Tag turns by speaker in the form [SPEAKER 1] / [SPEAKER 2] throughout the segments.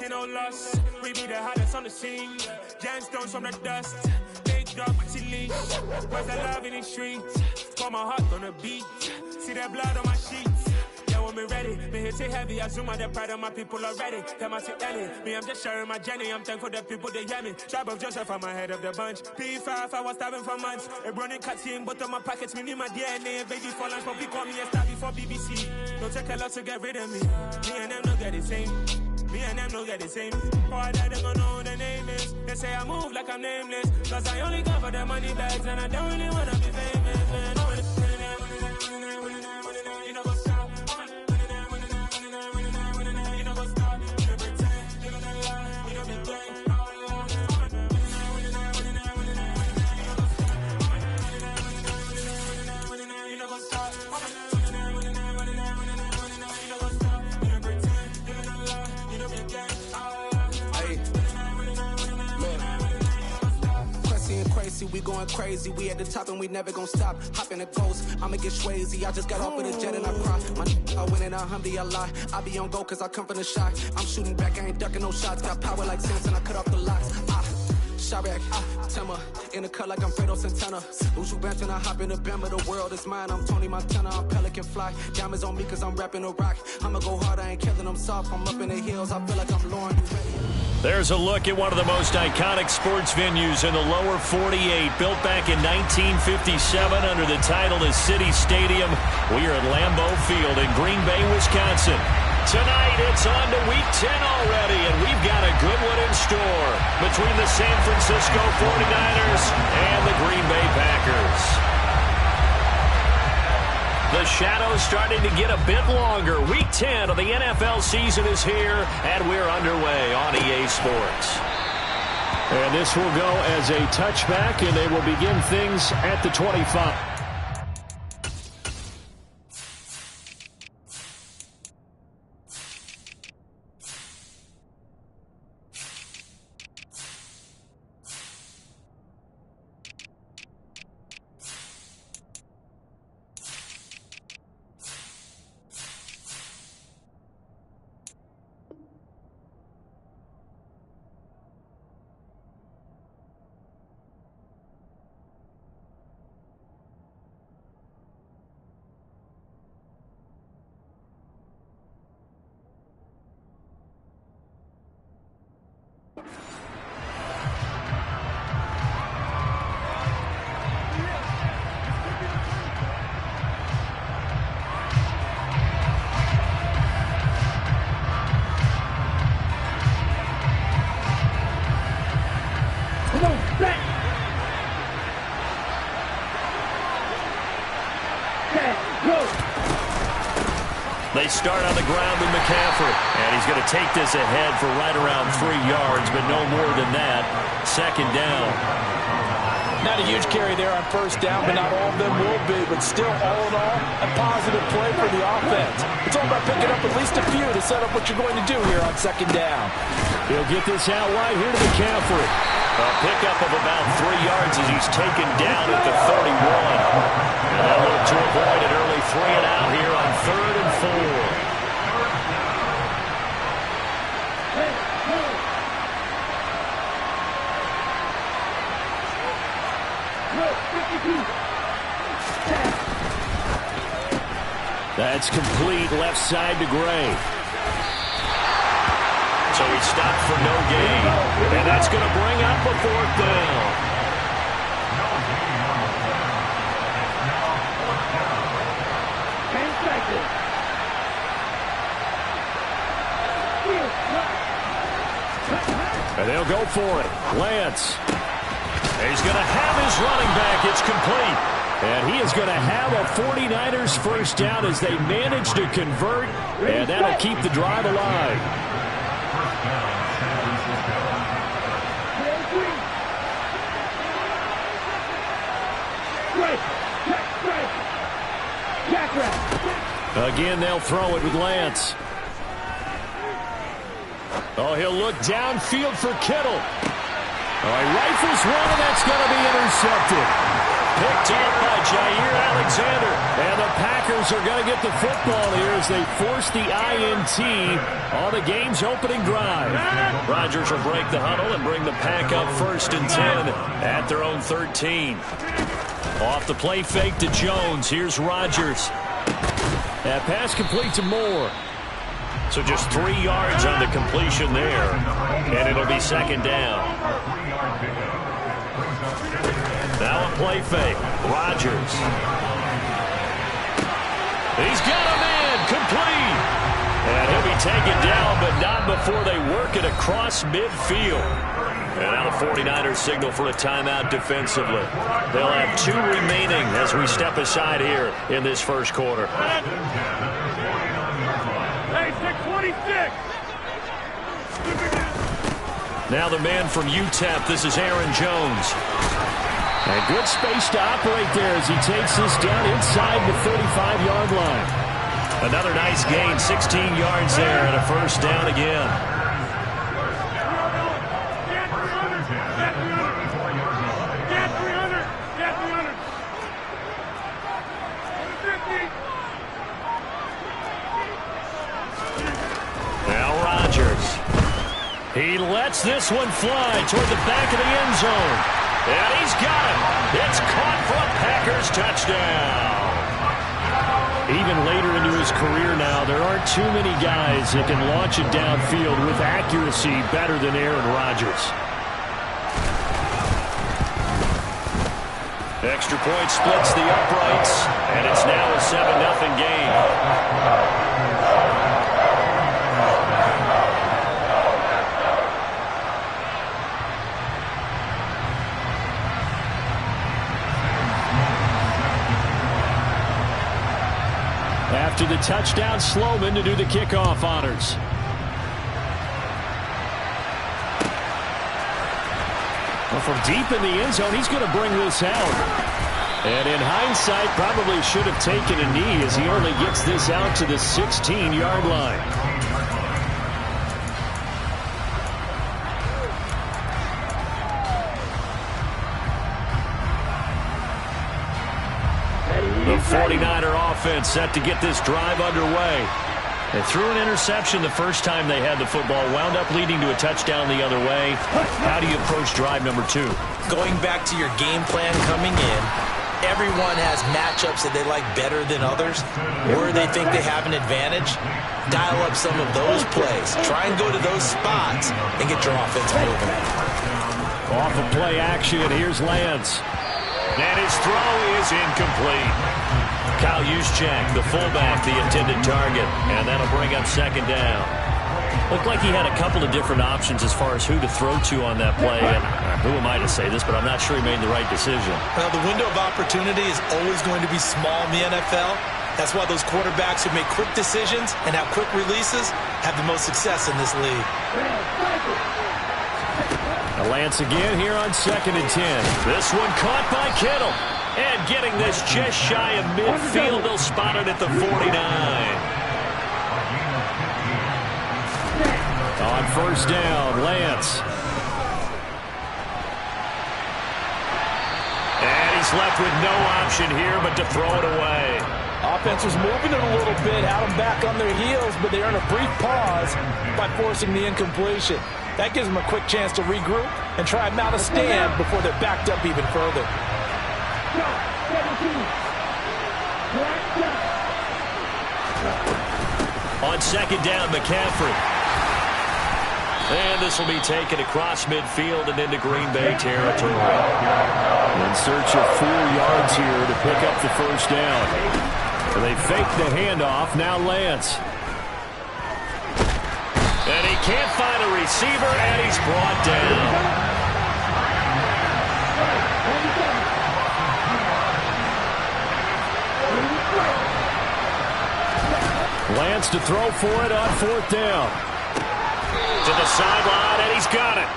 [SPEAKER 1] taking no loss. We be the hottest on the scene. Gemstones from the dust. Big dog, but she leash. Where's the love in the streets? Pour my heart on the beat. See that blood on my sheets. Yeah, when me ready, me hit it heavy. I zoom out the pride of my people already. Tell my shit Ellie. Me, I'm just sharing my journey. I'm thankful the people they hear me. Tribe of Joseph, I'm ahead of the bunch. P5, I was starving for months. A running cuts in, but on my pockets, me need my DNA. Baby for lunch, but people call me a star before BBC. Don't take a lot to get rid of me. Me and them don't get the same. Me and them don't get the same. For that, they gon' know who the name is. They say I move like I'm nameless. Cause I only go for the money bags. And I don't really wanna be famous, man. You know what's up? You know what's up? You know pretend. You know that lie. You know be gang. You know what's up?
[SPEAKER 2] Crazy, we going crazy. We at the top and we never gon' stop. Hop in a ghost, I'ma get swayzy. I just got off with a jet and I cry. I win in a Humvee, I lie. I be on go cause I come from the shot. I'm shooting back, I ain't ducking no shots. Got power like Samson, I cut off the locks. Chirac, Tema, in the cut like I'm Fredo Santana. Usu Banton, I hop in the Bama, the world is mine. I'm Tony Montana, I'm Pelican Fly. Diamonds on me cause I'm rapping a rock. I'ma go hard, I ain't killing them soft. I'm up in the hills, I feel like I'm Lauren.
[SPEAKER 3] There's a look at one of the most iconic sports venues in the lower 48. Built back in 1957 under the title of City Stadium. We are at Lambeau Field in Green Bay, Wisconsin. Tonight, it's on to Week 10 already, and we've got a good one in store between the San Francisco 49ers and the Green Bay Packers. The shadow's starting to get a bit longer. Week 10 of the NFL season is here, and we're underway on EA Sports.
[SPEAKER 4] And this will go as a touchback, and they will begin things at the 25.
[SPEAKER 3] They start on the ground with McCaffrey, and he's going to take this ahead for right around 3 yards, but no more than that. Second down.
[SPEAKER 5] Not a huge carry there on first down, but not all of them will be. But still, all in all, a positive play for the offense. It's all about picking up at least a few to set up what you're going to do here on second down.
[SPEAKER 4] He'll get this out wide here to McCaffrey.
[SPEAKER 3] A pickup of about 3 yards as he's taken down at the 31. And they'll look to avoid an early 3-and-out here on 3rd and 4.
[SPEAKER 4] That's complete left side to Gray.
[SPEAKER 3] So he stopped for no gain. And that's going to bring up a 4th down.
[SPEAKER 4] And they'll go for it. Lance.
[SPEAKER 3] He's going to have his running back. It's complete.
[SPEAKER 4] And he is going to have a 49ers first down as they manage to convert. And that'll keep the drive alive. Again, they'll throw it with Lance. Oh, he'll look downfield for Kittle. Oh, he rifles one, and that's going to be intercepted. picked up by Jair Alexander. And the Packers are going to get the football here as they force the INT on the game's opening drive. Rodgers will break the huddle and bring the Pack up 1st and 10 at their own 13. Off the play fake to Jones. Here's Rodgers. That pass complete to Moore. So just 3 yards on the completion there. And it'll be 2nd down. Now a play fake. Rodgers. He's got a man. Complete. And he'll be taken down, but not before they work it across midfield. And now the 49ers signal for a timeout defensively. They'll have 2 remaining as we step aside here in this first quarter.
[SPEAKER 1] Hey, 626.
[SPEAKER 4] Now the man from UTEP, this is Aaron Jones. And good space to operate there as he takes this down inside the 35-yard line.
[SPEAKER 3] Another nice gain, 16 yards there and a 1st down again. Now Rodgers.
[SPEAKER 4] He lets this one fly toward the back of the end zone.
[SPEAKER 3] And he's got it. It's caught for a Packers touchdown.
[SPEAKER 4] Even later into his career now, there aren't too many guys that can launch it downfield with accuracy better than Aaron Rodgers.
[SPEAKER 3] Extra point splits the uprights, and it's now a 7-0 game.
[SPEAKER 4] After the touchdown, Sloman to do the kickoff honors. Well, from deep in the end zone, he's going to bring this out. And in hindsight, probably should have taken a knee as he only gets this out to the 16-yard line.
[SPEAKER 3] The 49er offense set to get this drive underway. They threw an interception the first time they had the football, wound up leading to a touchdown the other way. How do you approach drive number 2?
[SPEAKER 5] Going back to your game plan coming in, everyone has matchups that they like better than others, where they think they have an advantage. Dial up some of those plays. Try and go to those spots and get your offense moving.
[SPEAKER 4] Off of play action, here's Lance.
[SPEAKER 3] And his throw is incomplete. Kyle Juszczyk, the fullback, the intended target. And that'll bring up 2nd down. Looked like he had a couple of different options as far as who to throw to on that play. And who am I to say this, but I'm not sure he made the right decision.
[SPEAKER 5] Well, the window of opportunity is always going to be small in the NFL. That's why those quarterbacks who make quick decisions and have quick releases have the most success in this league.
[SPEAKER 4] Lance again here on 2nd and 10.
[SPEAKER 3] This one caught by Kittle. And getting this just shy of midfield. They'll spot it at the 49.
[SPEAKER 4] On 1st down, Lance.
[SPEAKER 3] And he's left with no option here but to throw it away.
[SPEAKER 5] Offense was moving it a little bit, had them back on their heels, but they earn a brief pause by forcing the incompletion. That gives them a quick chance to regroup and try and mount a stand before they're backed up even further.
[SPEAKER 3] On 2nd down, McCaffrey. And this will be taken across midfield and into Green Bay territory.
[SPEAKER 4] In search of 4 yards here to pick up the 1st down. And they fake the handoff. Now Lance.
[SPEAKER 3] And he can't find a receiver, and he's brought down.
[SPEAKER 4] Lance to throw for it on 4th down.
[SPEAKER 3] To the sideline, and he's got it.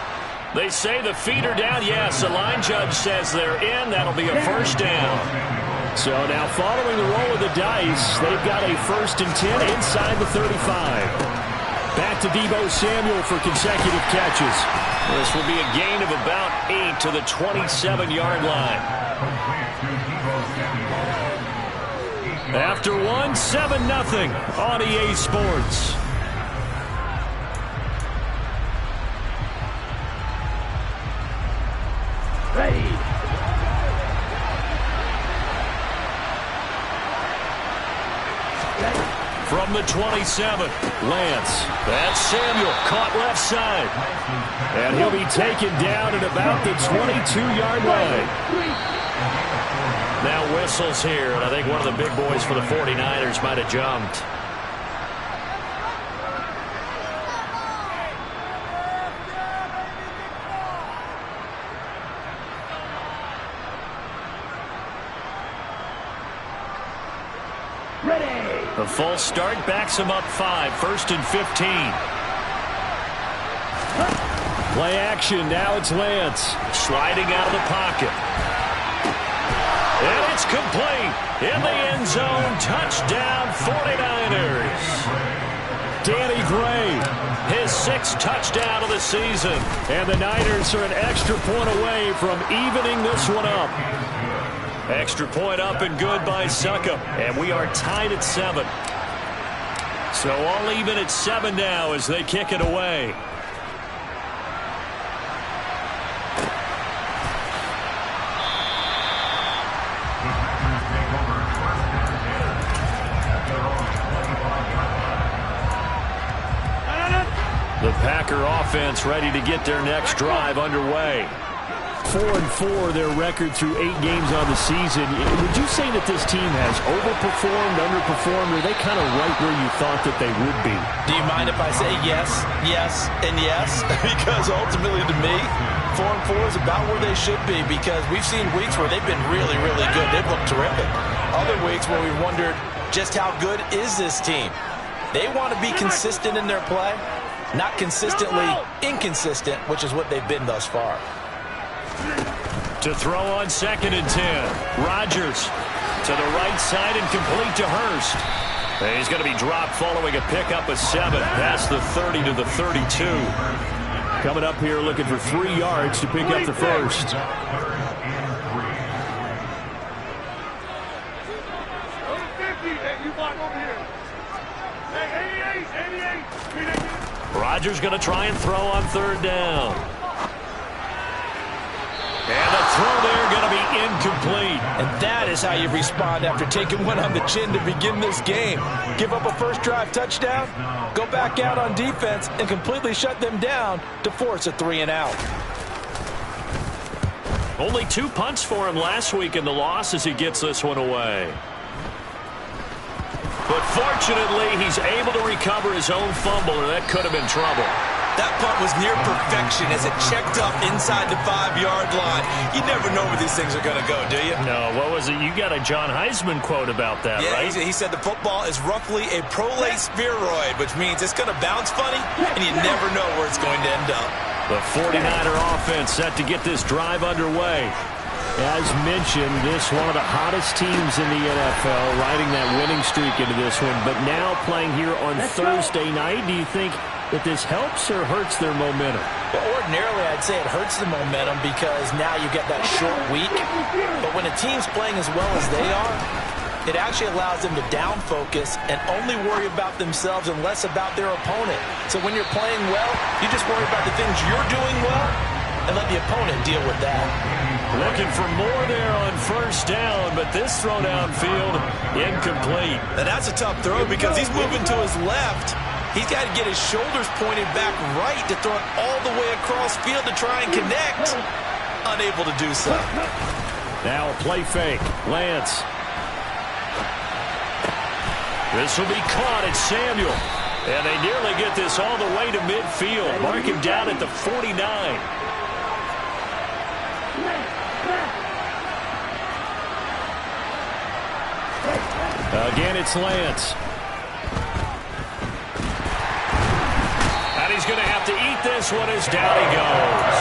[SPEAKER 3] They say the feet are down. Yes, the line judge says they're in. That'll be a 1st down.
[SPEAKER 4] So now following the roll of the dice, they've got a 1st and 10 inside the 35. Back to Deebo Samuel for consecutive catches.
[SPEAKER 3] This will be a gain of about 8 to the 27-yard line. After one, 7-0 on EA Sports.
[SPEAKER 1] Ready.
[SPEAKER 3] From the 27, Lance. That's Samuel, caught left side. And he'll be taken down at about the 22-yard line. Now whistles here, and I think one of the big boys for the 49ers might have jumped. A false start backs him up 5, 1st and 15. Play action, now it's Lance. Sliding out of the pocket. And it's complete. In the end zone, touchdown 49ers. Danny Gray, his 6th touchdown of the season. And the Niners are an extra point away from evening this one up. Extra point up and good by Succop. And we are tied at 7. So all even at 7 now as they kick it away. The Packer offense ready to get their next drive underway. 4-4 their record through 8 games on the season. Would you say that this team has overperformed, underperformed, or are they kind of right where you thought that they would be?
[SPEAKER 5] Do you mind if I say yes, yes, and yes? Because ultimately to me, 4-4 is about where they should be, because we've seen weeks where they've been really, really good. They've looked terrific. Other weeks where we've wondered just how good is this team. They want to be consistent in their play, not consistently inconsistent, which is what they've been thus far.
[SPEAKER 3] To throw on 2nd and 10. Rodgers to the right side and complete to Hurst. And he's going to be dropped following a pickup of 7 past the 30 to the 32. Coming up here looking for 3 yards to pick up the first. Rodgers going to try and throw on 3rd down. And the throw there going to be incomplete.
[SPEAKER 5] And that is how you respond after taking one on the chin to begin this game. Give up a first drive touchdown, go back out on defense, and completely shut them down to force a 3-and-out.
[SPEAKER 3] Only 2 punts for him last week in the loss as he gets this one away. But fortunately, he's able to recover his own fumble, or that could have been trouble.
[SPEAKER 6] That punt was near perfection as it checked up inside the 5-yard line. You never know where these things are going to go, do you?
[SPEAKER 3] No, what was it? You got a John Heisman quote about that, right?
[SPEAKER 6] Yeah, he said the football is roughly a prolate spheroid, which means it's going to bounce funny, and you never know where it's going to end up.
[SPEAKER 3] The 49er offense set to get this drive underway.
[SPEAKER 4] As mentioned, this one of the hottest teams in the NFL, riding that winning streak into this one, but now playing here on Thursday night. Do you think that this helps or hurts their momentum?
[SPEAKER 5] Well, ordinarily, I'd say it hurts the momentum because now you get that short week. But when a team's playing as well as they are, it actually allows them to down focus and only worry about themselves and less about their opponent. So when you're playing well, you just worry about the things you're doing well and let the opponent deal with that.
[SPEAKER 3] Looking for more there on 1st down, but this throw downfield incomplete.
[SPEAKER 6] And that's a tough throw because he's moving to his left. He's got to get his shoulders pointed back right to throw it all the way across field to try and connect. Unable to do so.
[SPEAKER 3] Now a play fake. Lance. This will be caught at Samuel. And they nearly get this all the way to midfield. Mark him down at the 49. Again, it's Lance. And he's going to have to eat this one as down he goes.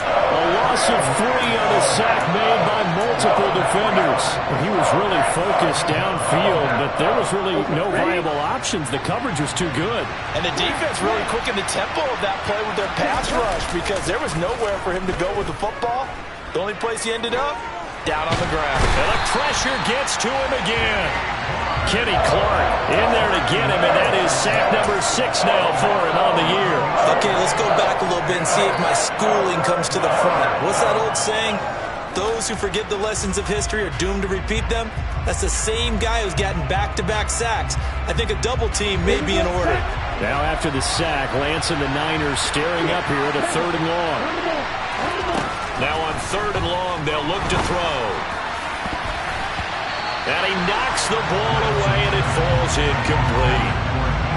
[SPEAKER 4] A loss of 3 on a sack made by multiple defenders. He was really focused downfield, but there was really no viable options. The coverage was too good.
[SPEAKER 5] And the defense really quickened the tempo of that play with their pass rush because there was nowhere for him to go with the football. The only place he ended up down on the ground.
[SPEAKER 3] And the pressure gets to him again. Kenny Clark in there to get him, and that is sack number 6 now for him on the year.
[SPEAKER 6] Okay, let's go back a little bit and see if my schooling comes to the front. What's that old saying? Those who forget the lessons of history are doomed to repeat them. That's the same guy who's gotten back-to-back sacks. I think a double team may be in order.
[SPEAKER 3] Now after the sack, Lance and the Niners staring up here at a 3rd and long. Now on 3rd and long, they'll look to throw. And he knocks the ball away, and it falls incomplete.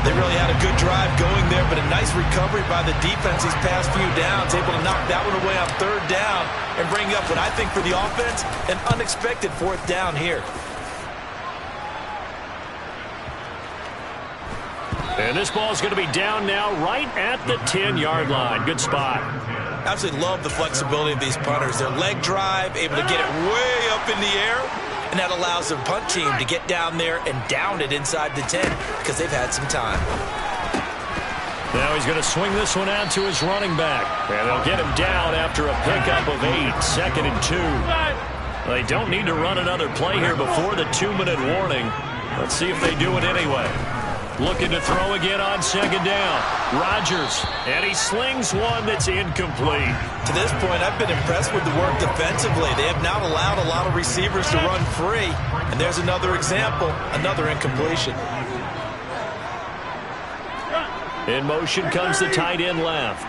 [SPEAKER 6] They really had a good drive going there, but a nice recovery by the defense these past few downs, able to knock that one away on 3rd down and bring up what I think for the offense, an unexpected 4th down here.
[SPEAKER 3] And this ball's going to be down now right at the 10-yard line. Good spot.
[SPEAKER 6] Absolutely love the flexibility of these punters. Their leg drive, able to get it way up in the air, and that allows their punt team to get down there and down it inside the 10 because they've had some time.
[SPEAKER 3] Now he's going to swing this one out to his running back. And they'll get him down after a pickup of 8, 2nd and 2. They don't need to run another play here before the 2-minute warning. Let's see if they do it anyway. Looking to throw again on 2nd down. Rodgers, and he slings one that's incomplete.
[SPEAKER 6] To this point, I've been impressed with the work defensively. They have not allowed a lot of receivers to run free. And there's another example, another incompletion.
[SPEAKER 3] In motion comes the tight end left.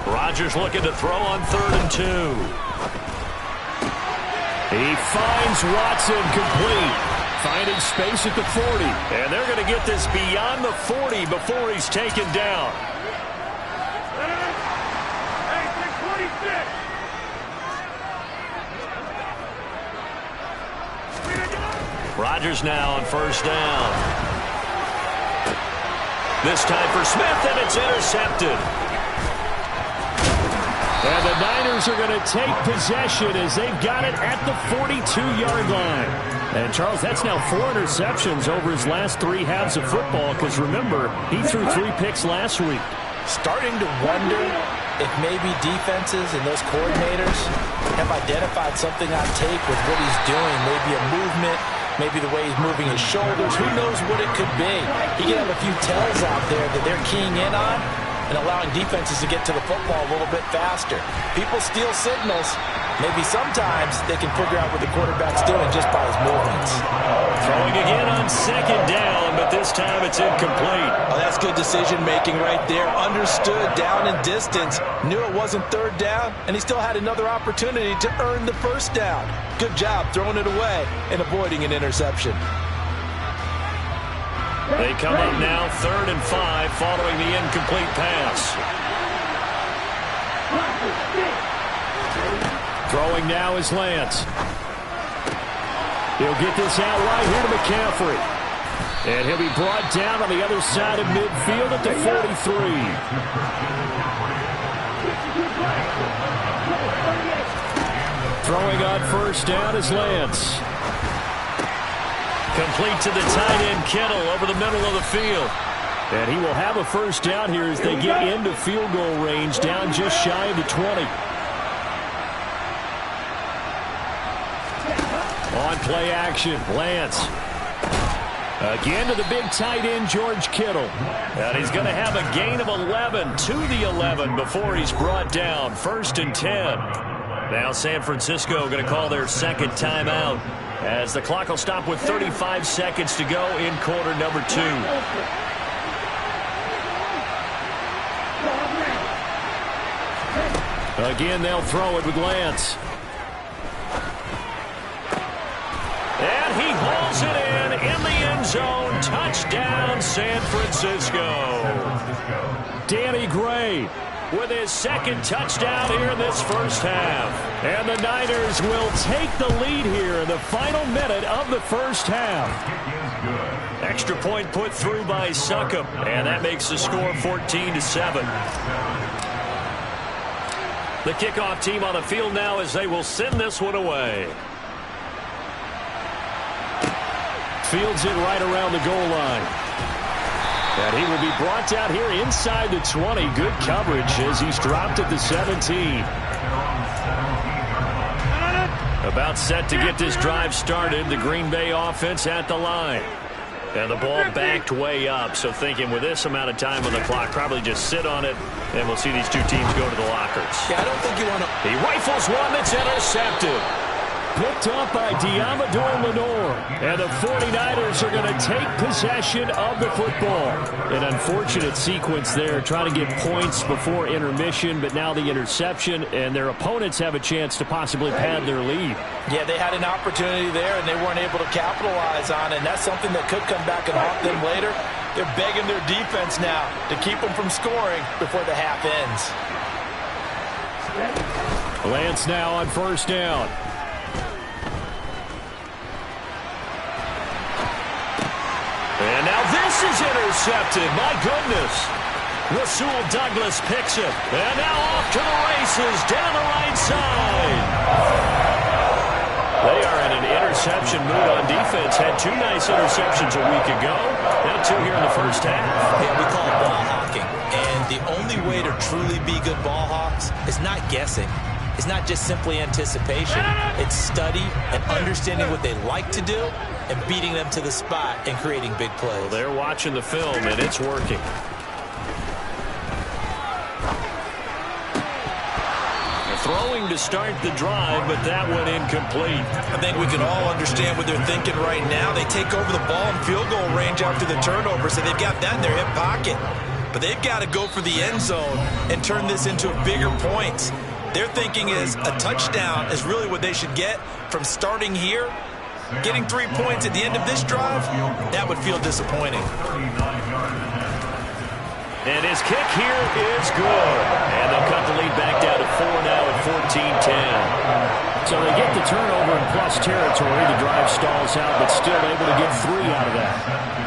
[SPEAKER 3] Rodgers looking to throw on 3rd and 2. He finds Watson complete. Finding space at the 40. And they're going to get this beyond the 40 before he's taken down. Rodgers now on 1st down. This time for Smith, and it's intercepted. And the Niners are going to take possession as they've got it at the 42-yard line. And, Charles, that's now 4 interceptions over his last 3 halves of football because, remember, he threw 3 picks last week.
[SPEAKER 5] Starting to wonder if maybe defenses and those coordinators have identified something on tape with what he's doing, maybe a movement, maybe the way he's moving his shoulders. Who knows what it could be? He could have a few tells out there that they're keying in on and allowing defenses to get to the football a little bit faster. People steal signals. Maybe sometimes they can figure out what the quarterback's doing just by his movements.
[SPEAKER 3] Throwing again on 2nd down, but this time it's incomplete.
[SPEAKER 6] Oh, that's good decision-making right there. Understood down and distance. Knew it wasn't 3rd down, and he still had another opportunity to earn the 1st down. Good job throwing it away and avoiding an interception.
[SPEAKER 3] They come up now 3rd and 5 following the incomplete pass. Throwing now is Lance. He'll get this out right here to McCaffrey. And he'll be brought down on the other side of midfield at the 43. Throwing on 1st down is Lance. Complete to the tight end, Kittle, over the middle of the field. And he will have a 1st down here as they get into field goal range, down just shy of the 20. On play action, Lance. Again to the big tight end, George Kittle. And he's going to have a gain of 11 to the 11 before he's brought down. 1st and 10. Now San Francisco going to call their 2nd timeout as the clock will stop with 35 seconds to go in quarter number 2. Again, they'll throw it with Lance. And he hauls it in the end zone. Touchdown, San Francisco. Danny Gray with his 2nd touchdown here in this 1st half. And the Niners will take the lead here in the final minute of the 1st half. Extra point put through by Succop, and that makes the score 14-7. The kickoff team on the field now as they will send this one away. Fields it right around the goal line. And he will be brought down here inside the 20. Good coverage as he's dropped at the 17. About set to get this drive started. The Green Bay offense at the line. And the ball backed way up, so thinking with this amount of time on the clock, probably just sit on it, and we'll see these two teams go to the lockers.
[SPEAKER 6] Yeah, I don't think you want to...
[SPEAKER 3] He rifles one that's intercepted.
[SPEAKER 4] Picked up by Diamador Lenore. And the 49ers are going to take possession of the football. An unfortunate sequence there, trying to get points before intermission, but now the interception, and their opponents have a chance to possibly pad their lead.
[SPEAKER 5] Yeah, they had an opportunity there, and they weren't able to capitalize on it, and that's something that could come back and haunt them later. They're begging their defense now to keep them from scoring before the half ends.
[SPEAKER 4] Lance now on first down.
[SPEAKER 3] And now this is intercepted. My goodness. Rasul Douglas picks it. And now off to the races down the right side. They are in an interception mood on defense. Had two nice interceptions a week ago. Now two here in the first half.
[SPEAKER 6] Yeah, we call it ball hawking. And the only way to truly be good ball hawks is not guessing. It's not just simply anticipation. It's study and understanding what they like to do and beating them to the spot and creating big plays.
[SPEAKER 3] Well, they're watching the film, and it's working. Throwing to start the drive, but that went incomplete.
[SPEAKER 6] I think we can all understand what they're thinking right now. They take over the ball in field goal range after the turnover, so they've got that in their hip pocket. But they've got to go for the end zone and turn this into bigger points. Their thinking is a touchdown is really what they should get from starting here. Getting 3 points at the end of this drive, that would feel disappointing.
[SPEAKER 3] And his kick here is good. And they'll cut the lead back down to 4 now at 14-10.
[SPEAKER 4] So they get the turnover in plus territory. The drive stalls out, but still able to get 3 out of that.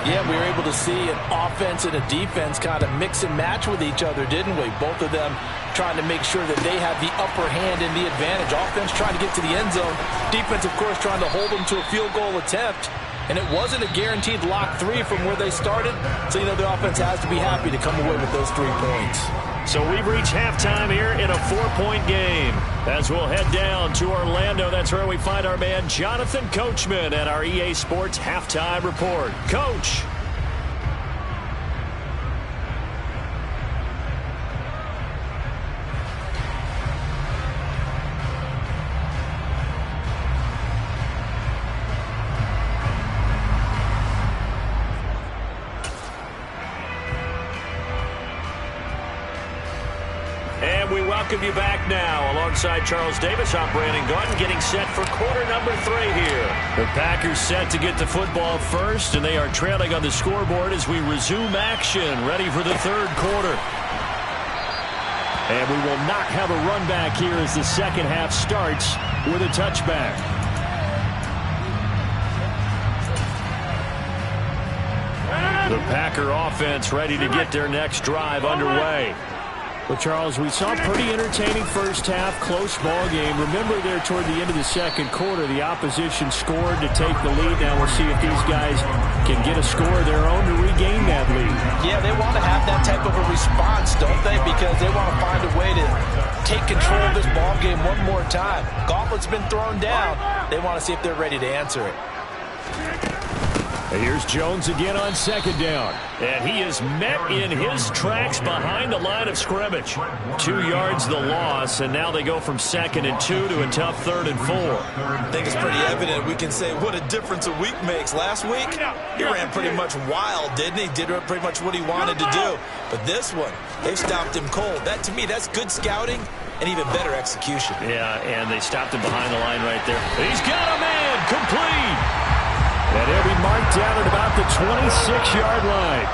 [SPEAKER 5] Yeah, we were able to see an offense and a defense kind of mix and match with each other, didn't we? Both of them trying to make sure that they have the upper hand and the advantage. Offense trying to get to the end zone. Defense, of course, trying to hold them to a field goal attempt. And it wasn't a guaranteed lock 3 from where they started. So, you know, the offense has to be happy to come away with those 3 points.
[SPEAKER 3] So we've reached halftime here in a 4-point game. As we'll head down to Orlando, that's where we find our man Jonathan Coachman at our EA Sports Halftime Report. Coach. We welcome you back now. Alongside Charles Davis, I'm Brandon Gordon, getting set for quarter number 3 here. The Packers set to get the football first, and they are trailing on the scoreboard as we resume action, ready for the third quarter.
[SPEAKER 4] And we will not have a run back here as the second half starts with a touchback.
[SPEAKER 3] The Packer offense ready to get their next drive underway.
[SPEAKER 4] Well, Charles, we saw a pretty entertaining first half, close ball game. Remember there toward the end of the second quarter, the opposition scored to take the lead. Now we'll see if these guys can get a score of their own to regain that lead.
[SPEAKER 5] Yeah, they want to have that type of a response, don't they? Because they want to find a way to take control of this ball game one more time. Gauntlet's been thrown down. They want to see if they're ready to answer it.
[SPEAKER 4] Here's Jones again on second down.
[SPEAKER 3] And he is met in his tracks behind the line of scrimmage. 2 yards the loss, and now they go from 2nd and 2 to a tough 3rd and 4.
[SPEAKER 6] I think it's pretty evident. We can say what a difference a week makes. Last week, he ran pretty much wild, didn't he? Did pretty much what he wanted to do. But this one, they stopped him cold. That, to me, that's good scouting and even better execution.
[SPEAKER 3] Yeah, and they stopped him behind the line right there. He's got a man, complete.
[SPEAKER 4] And he'll be marked down at about the 26-yard line.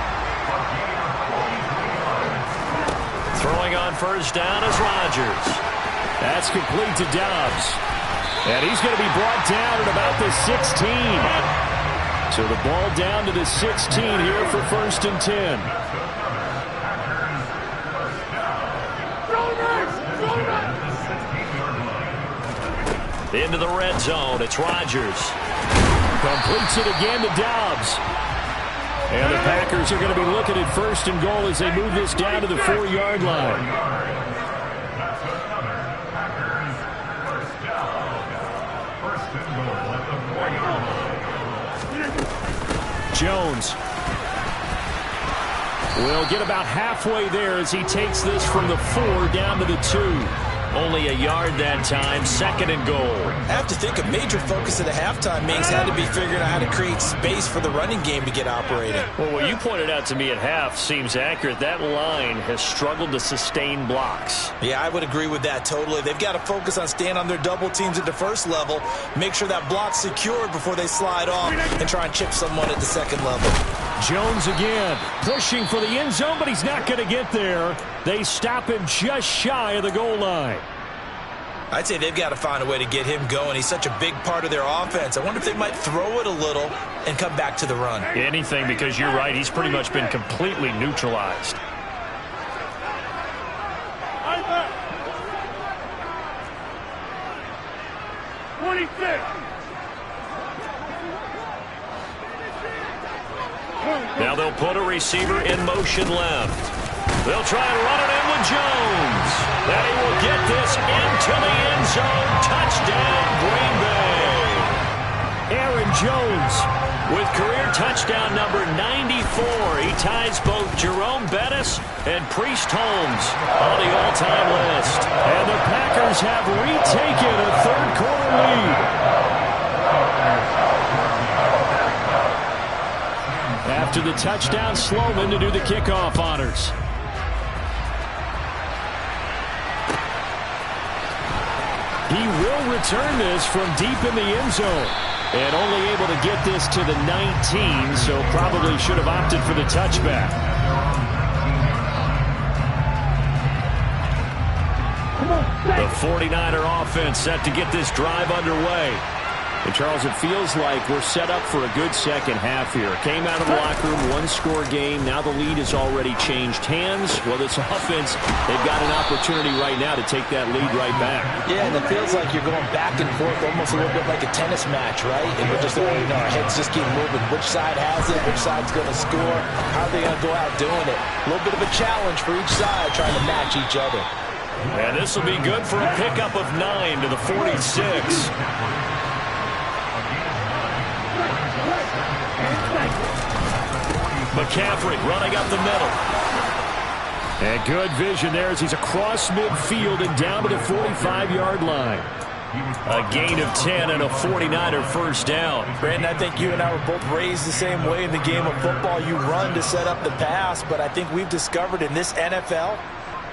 [SPEAKER 3] Throwing on first down is Rodgers.
[SPEAKER 4] That's complete to Dobbs. And he's going to be brought down at about the 16. So the ball down to the 16 here for 1st and 10.
[SPEAKER 3] Into the red zone, it's Rodgers.
[SPEAKER 4] Completes it again to Dobbs. And the Packers are going to be looking at 1st and goal as they move this down to the 4-yard line. Jones. We'll get about halfway there as he takes this from the 4 down to the 2.
[SPEAKER 3] Only a yard that time, 2nd and goal.
[SPEAKER 6] I have to think a major focus at the halftime meetings had to be figuring out how to create space for the running game to get operating.
[SPEAKER 3] Well, what you pointed out to me at half seems accurate. That line has struggled to sustain blocks.
[SPEAKER 6] Yeah, I would agree with that totally. They've got to focus on staying on their double teams at the first level, make sure that block's secured before they slide off, and try and chip someone at the second level.
[SPEAKER 4] Jones again, pushing for the end zone, but he's not going to get there. They stop him just shy of the goal line.
[SPEAKER 6] I'd say they've got to find a way to get him going. He's such a big part of their offense. I wonder if they might throw it a little and come back to the run.
[SPEAKER 3] Anything, because you're right. He's pretty much been completely neutralized. Now they'll put a receiver in motion left. They'll try and run it in with Jones. And he will get this into the end zone. Touchdown, Green Bay.
[SPEAKER 4] Aaron Jones
[SPEAKER 3] with career touchdown number 94. He ties both Jerome Bettis and Priest Holmes on the all-time list.
[SPEAKER 4] And the Packers have retaken a third-quarter lead. After the touchdown, Sloman to do the kickoff honors. He will return this from deep in the end zone. And only able to get this to the 19, so probably should have opted for the touchback.
[SPEAKER 3] The 49er offense set to get this drive underway.
[SPEAKER 4] And Charles, it feels like we're set up for a good second half here. Came out of the locker room, one-score game. Now the lead has already changed hands. Well, this offense, they've got an opportunity right now to take that lead right back.
[SPEAKER 5] Yeah, and it feels like you're going back and forth, almost a little bit like a tennis match, right? And we're just, our heads just keep moving. Which side has it? Which side's going to score? How are they going to go out doing it? A little bit of a challenge for each side, trying to match each other.
[SPEAKER 3] And this will be good for a pickup of 9 to the 46. McCaffrey running up the middle.
[SPEAKER 4] And good vision there as he's across midfield and down to the 45-yard line.
[SPEAKER 3] A gain of 10 and a 49er first down.
[SPEAKER 5] Brandon, I think you and I were both raised the same way in the game of football. You run to set up the pass, but I think we've discovered in this NFL,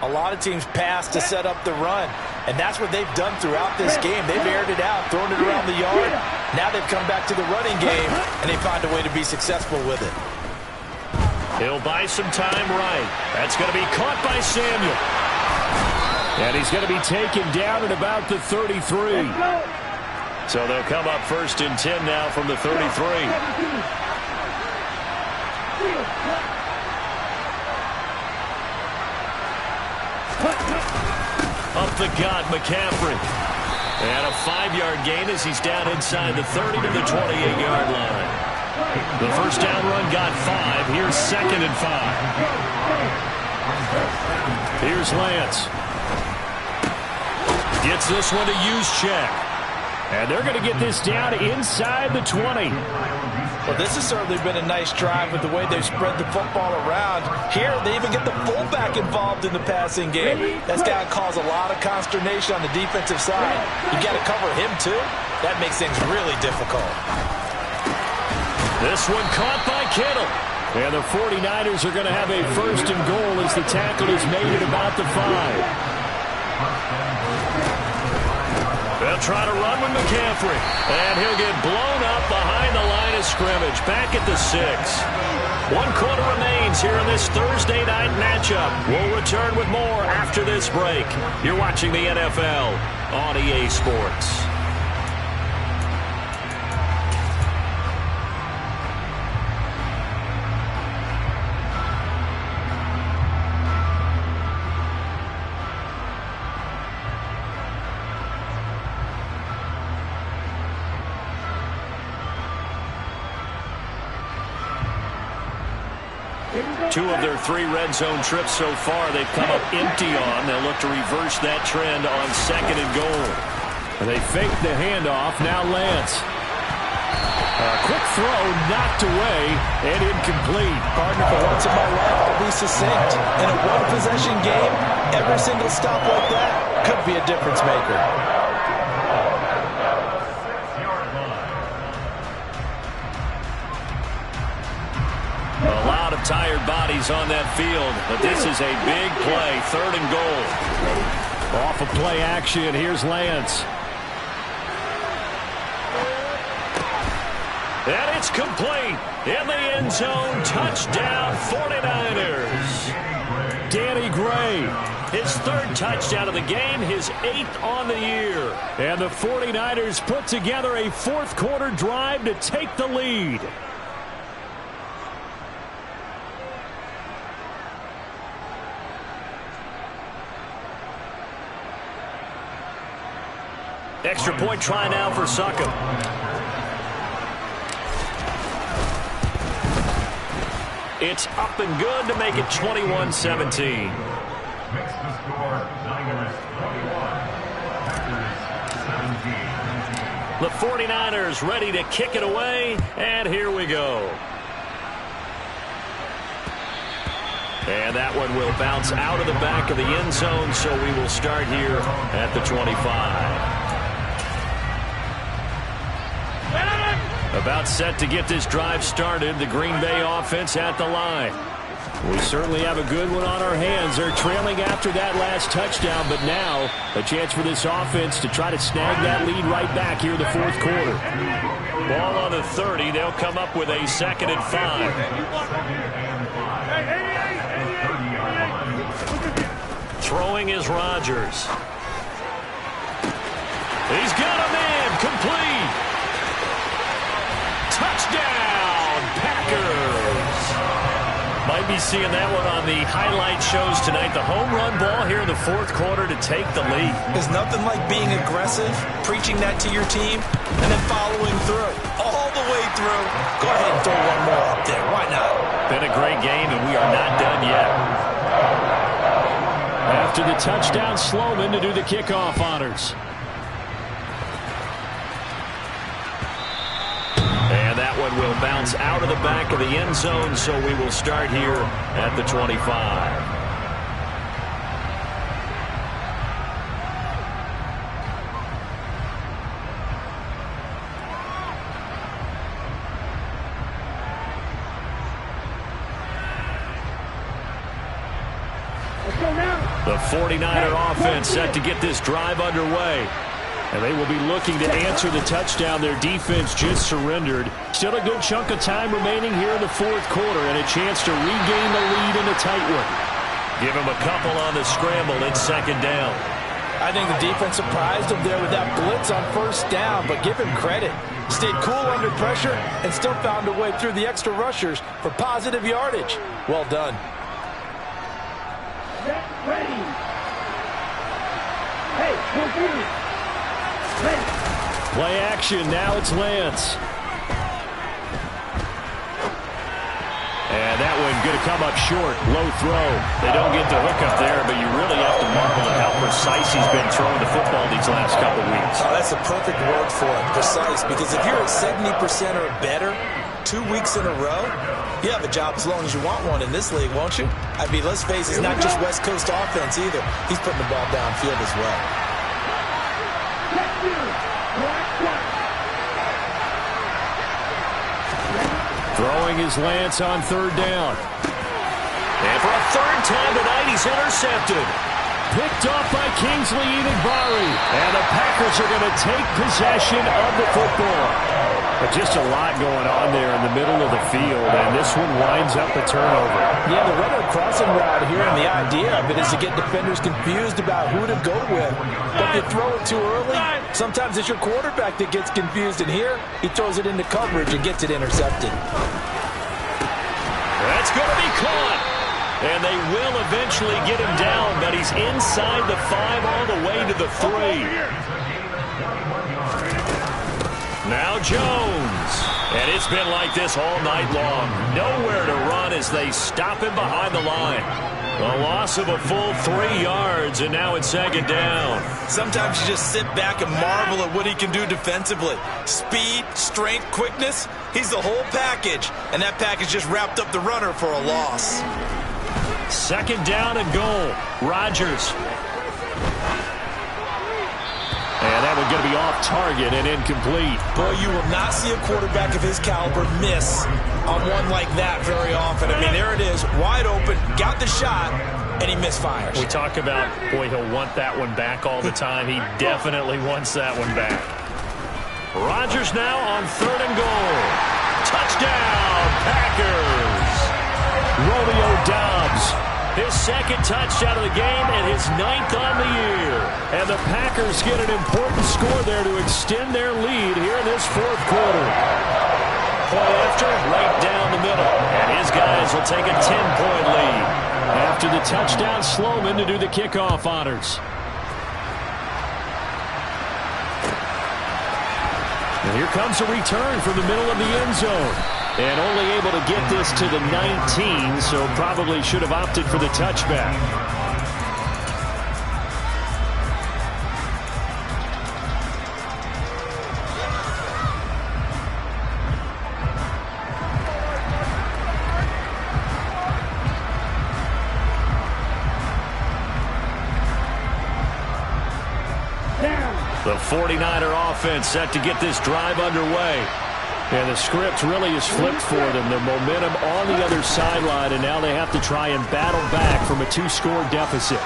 [SPEAKER 5] a lot of teams pass to set up the run. And that's what they've done throughout this game. They've aired it out, thrown it around the yard. Now they've come back to the running game, and they find a way to be successful with it.
[SPEAKER 3] He'll buy some time right. That's going to be caught by Samuel.
[SPEAKER 4] And he's going to be taken down at about the 33.
[SPEAKER 3] So they'll come up 1st and 10 now from the 33. Up the gut, McCaffrey. And a 5-yard gain as he's down inside the 30 to the 28-yard line. The first down run got 5. Here's 2nd and 5.
[SPEAKER 4] Here's Lance.
[SPEAKER 3] Gets this one to Juszczyk.
[SPEAKER 4] And they're going to get this down inside the 20.
[SPEAKER 5] Well, this has certainly been a nice drive with the way they've spread the football around. Here, they even get the fullback involved in the passing game. That's got to cause a lot of consternation on the defensive side. You got to cover him, too. That makes things really difficult.
[SPEAKER 3] This one caught by Kittle.
[SPEAKER 4] And the 49ers are going to have a 1st and goal as the tackle is made at about the 5.
[SPEAKER 3] They'll try to run with McCaffrey. And he'll get blown up behind the line of scrimmage. Back at the 6. 1 quarter remains here in this Thursday night matchup. We'll return with more after this break. You're watching the NFL on EA Sports. Two of their 3 red zone trips so far they've come up empty on. They'll look to reverse that trend on 2nd and goal.
[SPEAKER 4] They fake the handoff. Now Lance. Quick throw, knocked away, and incomplete.
[SPEAKER 5] Partner, for once in my life, I'll be succinct. In a one-possession game, every single stop like that could be a difference maker.
[SPEAKER 3] A lot of tired bodies on that field, but this is a big play, 3rd and goal.
[SPEAKER 4] Off of play action, here's Lance.
[SPEAKER 3] And it's complete. In the end zone, touchdown 49ers.
[SPEAKER 4] Danny Gray.
[SPEAKER 3] His 3rd touchdown of the game, his 8th on the year.
[SPEAKER 4] And the 49ers put together a 4th quarter drive to take the lead.
[SPEAKER 3] Extra point try now for Succop. It's up and good to make it 21-17. The 49ers ready to kick it away, and here we go. And that one will bounce out of the back of the end zone, so we will start here at the 25. About set to get this drive started. The Green Bay offense at the line.
[SPEAKER 4] We certainly have a good one on our hands. They're trailing after that last touchdown, but now a chance for this offense to try to snag that lead right back here in the 4th quarter.
[SPEAKER 3] Ball on the 30. They'll come up with a 2nd and 5. Throwing is Rodgers. He's got him in. Complete. Touchdown, Packers. Might be seeing that one on the highlight shows tonight. The home run ball here in the 4th quarter to take the lead.
[SPEAKER 6] There's nothing like being aggressive, preaching that to your team, and then following through. All the way through. Go ahead and throw one more up there. Why not?
[SPEAKER 3] Been a great game, and we are not done yet.
[SPEAKER 4] After the touchdown, Sloman to do the kickoff honors.
[SPEAKER 3] That one will bounce out of the back of the end zone, so we will start here at the 25. The 49er offense set to get this drive underway. And they will be looking to answer the touchdown their defense just surrendered. Still a good chunk of time remaining here in the 4th quarter and a chance to regain the lead in a tight one. Give him a couple on the scramble. It's 2nd down.
[SPEAKER 5] I think the defense surprised him there with that blitz on 1st down, but give him credit. Stayed cool under pressure and still found a way through the extra rushers for positive yardage. Well done.
[SPEAKER 7] Get ready. Hey, go
[SPEAKER 4] Play action. Now it's Lance.
[SPEAKER 3] And that one going to come up short. Low throw. They don't get the hook up there, but you really have to marvel at how precise he's been throwing the football these last couple weeks.
[SPEAKER 6] Oh, that's a perfect word for it, precise, because if you're at 70% or better 2 weeks in a row, you have a job as long as you want one in this league, won't you? I mean, let's face it, it's not just West Coast offense either. He's putting the ball downfield as well.
[SPEAKER 4] Throwing is Lance on 3rd down.
[SPEAKER 3] And for a 3rd time tonight, he's intercepted.
[SPEAKER 4] Picked off by Kingsley Enagbari.
[SPEAKER 3] And the Packers are going to take possession of the football.
[SPEAKER 4] But just a lot going on there in the middle of the field, and this one winds up a turnover.
[SPEAKER 5] Yeah, the runner crossing route here, and the idea of it is to get defenders confused about who to go with. But if you throw it too early, sometimes it's your quarterback that gets confused, and here he throws it into coverage and gets it intercepted.
[SPEAKER 3] That's going to be caught. And they will eventually get him down, but he's inside the 5 all the way to the 3. Now Jones. And it's been like this all night long. Nowhere to run as they stop him behind the line. A loss of a full 3 yards, and now it's second down.
[SPEAKER 6] Sometimes you just sit back and marvel at what he can do defensively. Speed, strength, quickness, he's the whole package. And that package just wrapped up the runner for a loss.
[SPEAKER 3] Second down and goal. Rodgers. And that one's going to be off target and incomplete.
[SPEAKER 6] Boy, you will not see a quarterback of his caliber miss on one like that very often. I mean, there it is, wide open, got the shot, and he misfires.
[SPEAKER 3] We talk about, boy, he'll want that one back all the time. He definitely wants that one back. Rodgers now on 3rd and goal. Touchdown, Packers. Romeo Doubs, his second touchdown of the game and his 9th on the year. And the Packers get an important score there to extend their lead here in this 4th quarter. Point after, right down the middle. And his guys will take a 10-point lead. After the touchdown, Sloman to do the kickoff honors. And here comes a return from the middle of the end zone. And only able to get this to the 19, so probably should have opted for the touchback. The 49er offense set to get this drive underway. And the script really is flipped for them. Their momentum on the other sideline, and now they have to try and battle back from a 2-score deficit.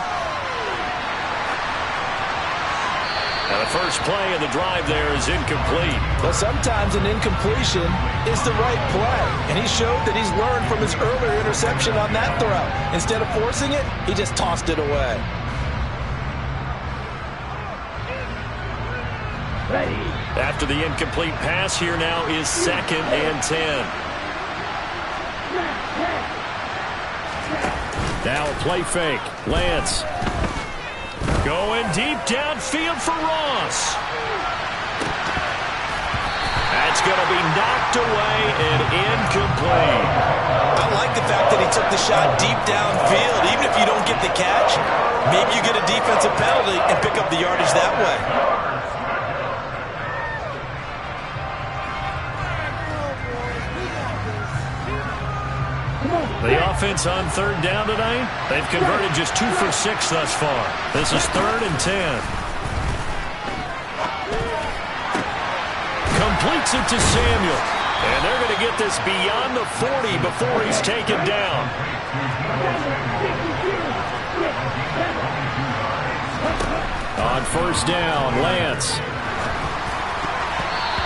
[SPEAKER 3] Now the first play of the drive there is incomplete.
[SPEAKER 5] Well, sometimes an incompletion is the right play. And he showed that he's learned from his earlier interception on that throw. Instead of forcing it, he just tossed it away.
[SPEAKER 3] After the incomplete pass, here now is 2nd and 10. Now a play fake. Lance. Going deep downfield for Ross. That's going to be knocked away and incomplete.
[SPEAKER 6] I like the fact that he took the shot deep downfield. Even if you don't get the catch, maybe you get a defensive penalty and pick up the yardage that way.
[SPEAKER 3] The offense on 3rd down tonight, they've converted just 2 for 6 thus far. This is 3rd and 10. Completes it to Samuel. And they're going to get this beyond the 40 before he's taken down. On 1st down, Lance.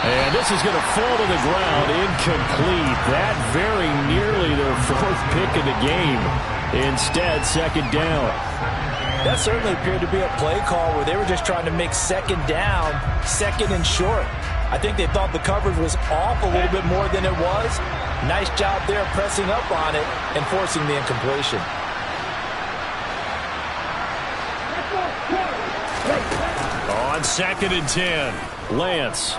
[SPEAKER 3] And this is going to fall to the ground, incomplete. That very nearly their 4th pick of the game. Instead, 2nd down.
[SPEAKER 5] That certainly appeared to be a play call where they were just trying to make 2nd down, 2nd and short. I think they thought the coverage was off a little bit more than it was. Nice job there pressing up on it and forcing the incompletion.
[SPEAKER 3] On 2nd and 10, Lance.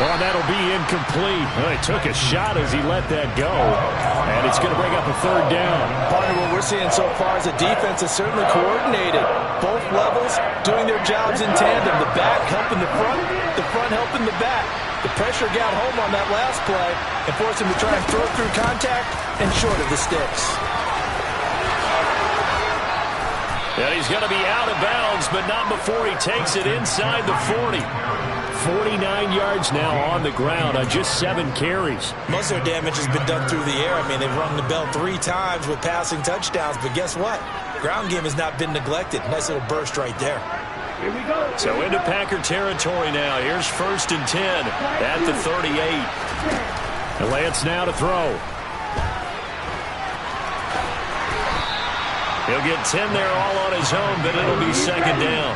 [SPEAKER 3] Oh, that'll be incomplete. Well, he took a shot as he let that go. And it's going to bring up a 3rd down.
[SPEAKER 5] Partner, what we're seeing so far is the defense is certainly coordinated. Both levels doing their jobs in tandem. The back helping the front helping the back. The pressure got home on that last play and forced him to try and throw through contact and short of the sticks.
[SPEAKER 3] And he's going to be out of bounds, but not before he takes it inside the 40. 49 yards now on the ground on just 7 carries.
[SPEAKER 6] Most of their damage has been done through the air. I mean, they've rung the bell 3 times with passing touchdowns, but guess what? Ground game has not been neglected. Nice little burst right there.
[SPEAKER 7] Here we go.
[SPEAKER 3] So into Packer territory now. Here's 1st and 10 at the 38. And Lance now to throw. He'll get 10 there all on his own, but it'll be 2nd down.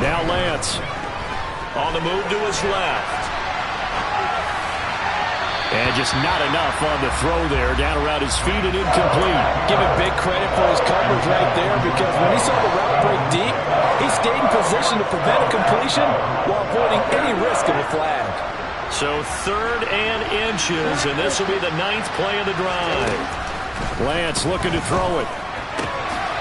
[SPEAKER 3] Now Lance on the move to his left. And just not enough on the throw there. Down around his feet and incomplete.
[SPEAKER 5] Give him big credit for his coverage right there, because when he saw the route break deep, he stayed in position to prevent a completion while avoiding any risk of a flag.
[SPEAKER 3] So 3rd and inches, and this will be the 9th play of the drive. Lance looking to throw it.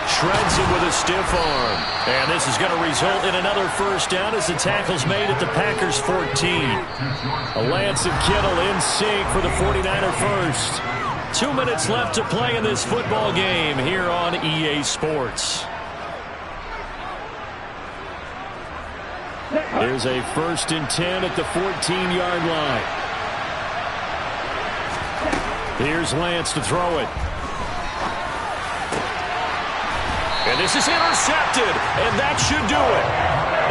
[SPEAKER 3] Shreds it with a stiff arm. And this is going to result in another first down as the tackle's made at the Packers 14. Lance and Kittle in sync for the 49er first. 2 minutes left to play in this football game here on EA Sports. Here's a 1st and 10 at the 14-yard line. Here's Lance to throw it. And this is intercepted, and that should do it.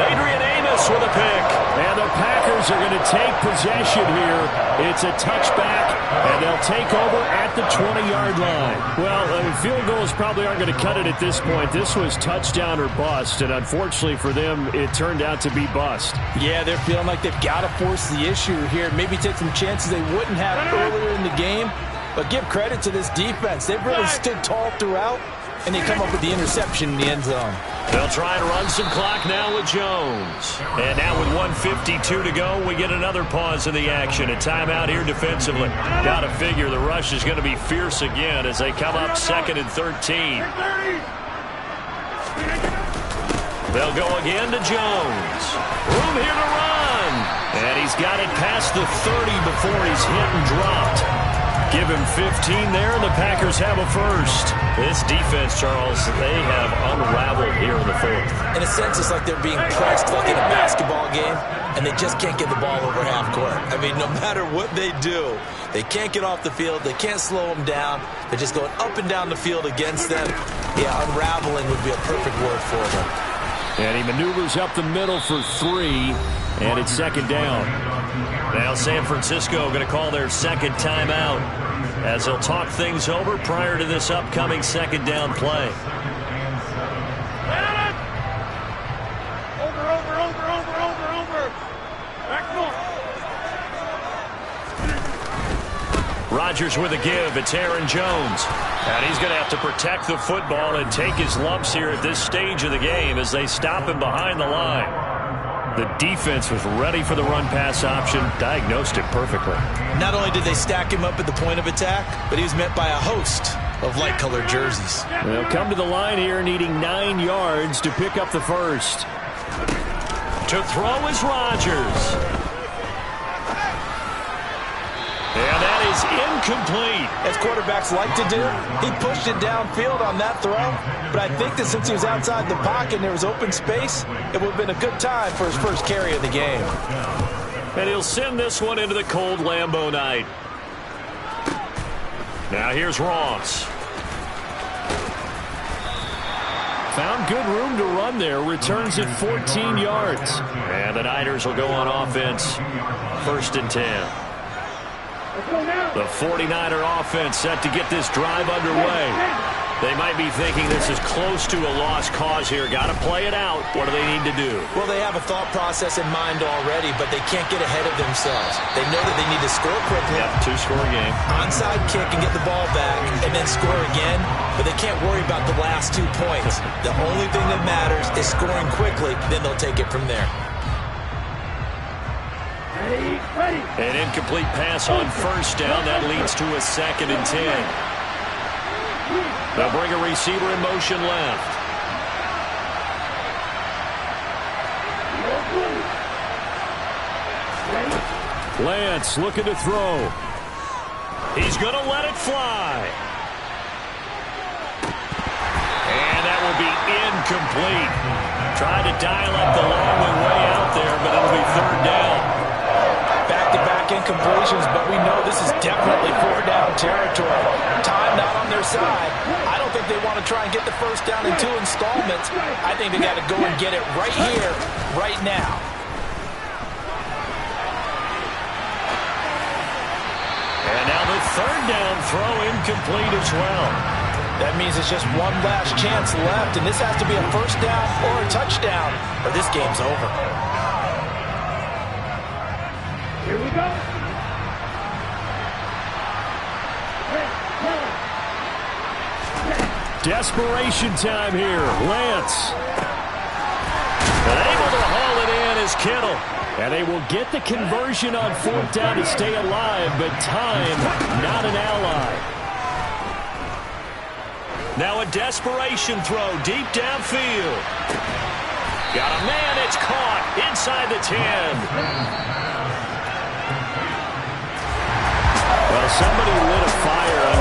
[SPEAKER 3] Adrian Amos with a pick. And the Packers are going to take possession here. It's a touchback, and they'll take over at the 20-yard line. Well, field goals probably aren't going to cut it at this point. This was touchdown or bust, and unfortunately for them, it turned out to be bust.
[SPEAKER 5] Yeah, they're feeling like they've got to force the issue here. Maybe take some chances they wouldn't have earlier in the game. But give credit to this defense. They've really stood tall throughout. And they come up with the interception in the end zone.
[SPEAKER 3] They'll try and run some clock now with Jones. And now with 1:52 to go, we get another pause in the action. A timeout here defensively. Got to figure the rush is going to be fierce again as they come up 2nd and 13. They'll go again to Jones. Room here to run. And he's got it past the 30 before he's hit and dropped. Give him 15 there, and the Packers have a first. This defense, Charles, they have unraveled here in the 4th.
[SPEAKER 6] In a sense, it's like they're being pressed like in a basketball game, and they just can't get the ball over half court. I mean, no matter what they do, they can't get off the field. They can't slow them down. They're just going up and down the field against them. Yeah, unraveling would be a perfect word for them.
[SPEAKER 3] And he maneuvers up the middle for 3, and it's 2nd down. Now San Francisco going to call their 2nd timeout as they'll talk things over prior to this upcoming 2nd down play.
[SPEAKER 7] Over. Back north.
[SPEAKER 3] Rodgers with a give. It's Aaron Jones. And he's going to have to protect the football and take his lumps here at this stage of the game as they stop him behind the line. The defense was ready for the run-pass option, diagnosed it perfectly.
[SPEAKER 6] Not only did they stack him up at the point of attack, but he was met by a host of light-colored jerseys.
[SPEAKER 3] They'll come to the line here needing 9 yards to pick up the first. To throw is Rodgers. And that is incomplete.
[SPEAKER 5] As quarterbacks like to do, he pushed it downfield on that throw. But I think that since he was outside the pocket and there was open space, it would have been a good time for his first carry of the game.
[SPEAKER 3] And he'll send this one into the cold Lambeau night. Now here's Ross. Found good room to run there. Returns it 14 yards. And the Niners will go on offense. 1st and 10. The 49er offense set to get this drive underway. They might be thinking this is close to a lost cause here. Got to play it out. What do they need to do?
[SPEAKER 6] Well, they have a thought process in mind already, but they can't get ahead of themselves. They know that they need to score quickly.
[SPEAKER 3] Yep, 2-score game.
[SPEAKER 6] Onside kick and get the ball back and then score again, but they can't worry about the last 2 points. The only thing that matters is scoring quickly, then they'll take it from there.
[SPEAKER 3] An incomplete pass on 1st down. That leads to a 2nd and 10. They'll bring a receiver in motion left. Lance looking to throw. He's going to let it fly. And that will be incomplete. Tried to dial up the long way out there, but it'll be 3rd down.
[SPEAKER 5] Back-to-back incompletions, but we know this is definitely 4th down territory. Time not on their side. I don't think they want to try and get the first down in 2 installments. I think they got to go and get it right here, right now.
[SPEAKER 3] And now the 3rd down throw incomplete as well.
[SPEAKER 5] That means it's just one last chance left, and this has to be a first down or a touchdown, or this game's over.
[SPEAKER 7] Here we go.
[SPEAKER 3] Desperation time here. Lance. And able to haul it in is Kittle.
[SPEAKER 4] And they will get the conversion on 4th down to stay alive, but time, not an ally.
[SPEAKER 3] Now a desperation throw deep downfield. Got a man, it's caught inside the 10.
[SPEAKER 4] Well, somebody lit a fire